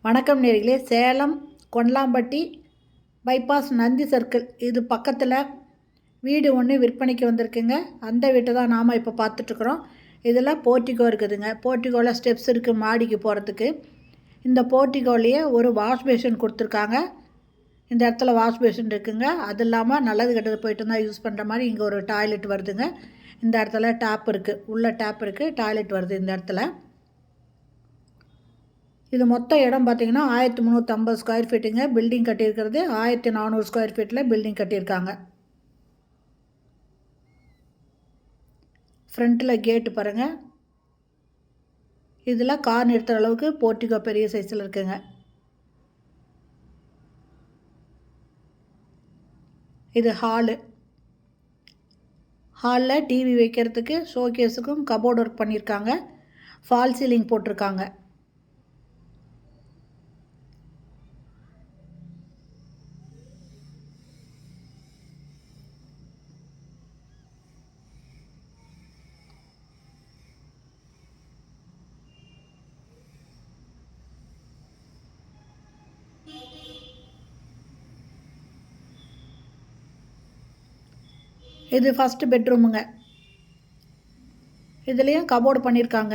வணக்கம் நேயர்களே. Salem Kondalampatti bypass Nandi circle இது பக்கத்தில் வீடு ஒன்று விற்பனைக்கு வந்திருக்குங்க. அந்த வீட்டை தான் நாம் இப்போ பார்த்துட்ருக்குறோம். இதில் போர்ட்டிகோ இருக்குதுங்க. போர்ட்டிகோவில் ஸ்டெப்ஸ் இருக்குது மாடிக்கு போகிறதுக்கு. இந்த போர்ட்டிகோலையே ஒரு வாஷ் பேஷன் கொடுத்துருக்காங்க. இந்த இடத்துல வாஷ் பேஷன் இருக்குங்க. அது இல்லாமல் நல்லது கெட்டது போயிட்டு தான் யூஸ் பண்ணுற மாதிரி இங்கே ஒரு டாய்லெட் வருதுங்க. இந்த இடத்துல டேப் இருக்குது, உள்ள டேப் இருக்குது, டாய்லெட் வருது இந்த இடத்துல. இது மொத்த இடம் பார்த்திங்கன்னா 1350 ஸ்கொயர் ஃபீட்டுங்க. பில்டிங் கட்டியிருக்கிறது 1400 ஸ்கொயர் ஃபீட்டில் பில்டிங் கட்டியிருக்காங்க. ஃப்ரண்ட்டில் கேட்டு பாருங்கள். இதில் கார் நிறுத்துகிற அளவுக்கு போர்ட்டிகோ பெரிய சைஸில் இருக்குங்க. இது ஹாலில் டிவி வைக்கிறதுக்கு ஷோகேஸுக்கும் கபோர்டு ஒர்க் பண்ணியிருக்காங்க. ஃபால் சீலிங் போட்டிருக்காங்க. இது ஃபஸ்ட்டு பெட்ரூமுங்க. இதுலேயும் கபோர்டு பண்ணியிருக்காங்க.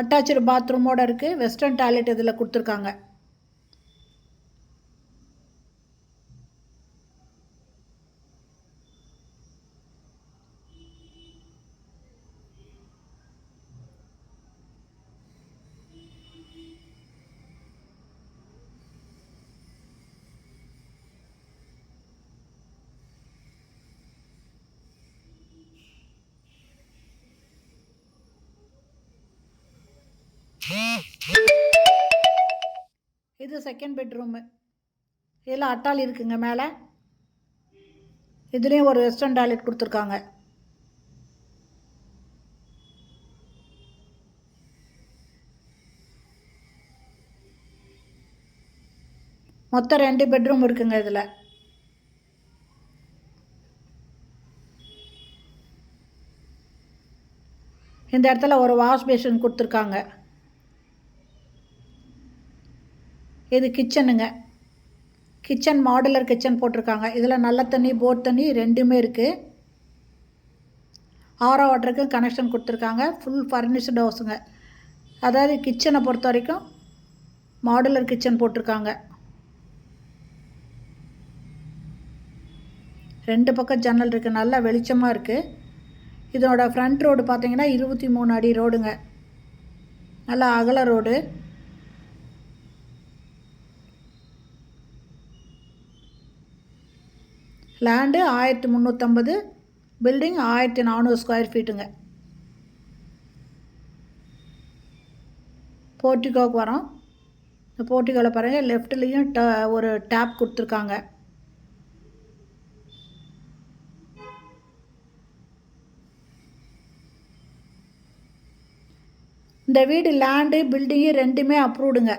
அட்டாச்சு பாத்ரூமோடு இருக்குது. வெஸ்டர்ன் டாய்லெட் இதில் கொடுத்துருக்காங்க. இது செகண்ட் பெட்ரூமு. இதில் அட்டாளி இருக்குங்க மேலே. இதுலேயும் ஒரு வெஸ்டர்ன் டாய்லெட் கொடுத்துருக்காங்க. மொத்தம் 2 பெட்ரூம் இருக்குங்க இதில். இந்த இடத்துல ஒரு வாஷ் பேஷன் கொடுத்துருக்காங்க. இது கிச்சனுங்க. கிச்சன் மாடுலர் கிச்சன் போட்டிருக்காங்க. இதில் நல்ல தண்ணி போர் தண்ணி ரெண்டுமே இருக்குது. ஆரோ வாட்டருக்கு கனெக்ஷன் கொடுத்துருக்காங்க. ஃபுல் ஃபர்னிஷ்டு ஹவுஸுங்க. அதாவது கிச்சனை பொறுத்த வரைக்கும் மாடுலர் கிச்சன் போட்டிருக்காங்க. 2 பக்கம் ஜன்னல் இருக்குது. நல்லா வெளிச்சமாக இருக்குது. இதோட ஃப்ரண்ட் ரோடு பார்த்திங்கன்னா 23 அடி ரோடுங்க. நல்லா அகல ரோடு. லேண்டு 1350, பில்டிங் 1400 ஸ்கொயர் ஃபீட்டுங்க. போர்ட்டிகோவுக்கு வரோம். இந்த போர்ட்டிகோவில் பாருங்கள், லெஃப்ட்லேயும் ஒரு டேப் கொடுத்துருக்காங்க. இந்த வீடு லேண்டு பில்டிங்கு ரெண்டுமே அப்ரூவ்டுங்க.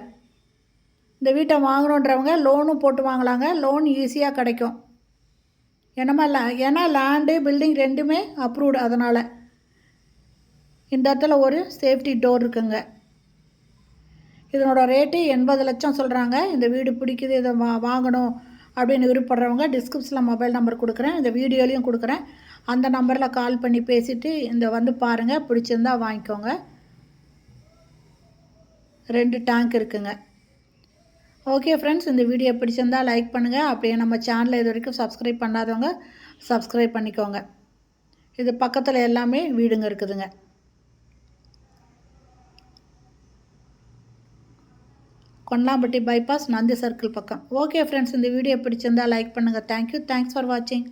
இந்த வீட்டை வாங்கணுன்றவங்க லோனும் போட்டு வாங்கலாங்க. லோன் ஈஸியாக கிடைக்கும். ஏன்னா லேண்டு பில்டிங் ரெண்டுமே அப்ரூவ்டு. அதனால் இந்த இடத்துல ஒரு சேஃப்டி டோர் இருக்குங்க. இதனோட ரேட்டு 80 லட்சம் சொல்கிறாங்க. இந்த வீடு பிடிக்குது, இதை வாங்கணும் அப்படின்னு விருப்பப்படுறவங்க டிஸ்கிரிப்ஷனில் மொபைல் நம்பர் கொடுக்குறேன், இந்த வீடியோலையும் கொடுக்குறேன். அந்த நம்பரில் கால் பண்ணி பேசிவிட்டு இந்த வந்து பாருங்கள். பிடிச்சிருந்தா வாங்கிக்கோங்க. 2 டேங்க் இருக்குங்க. ஓகே ஃப்ரெண்ட்ஸ், இந்த வீடியோ பிடிச்சிருந்தால் லைக் பண்ணுங்கள். அப்படியே நம்ம சேனலை இது வரைக்கும் சப்ஸ்கிரைப் பண்ணாதவங்க சப்ஸ்கிரைப் பண்ணிக்கோங்க. இது பக்கத்தில் எல்லாமே வீடுங்க இருக்குதுங்க. கொண்டலாம்பட்டி பைபாஸ் நந்தி சர்க்கிள் பக்கம். ஓகே ஃப்ரெண்ட்ஸ், இந்த வீடியோ பிடிச்சிருந்தால் லைக் பண்ணுங்கள். தேங்க்யூ. தேங்க்ஸ் ஃபார் வாட்சிங்.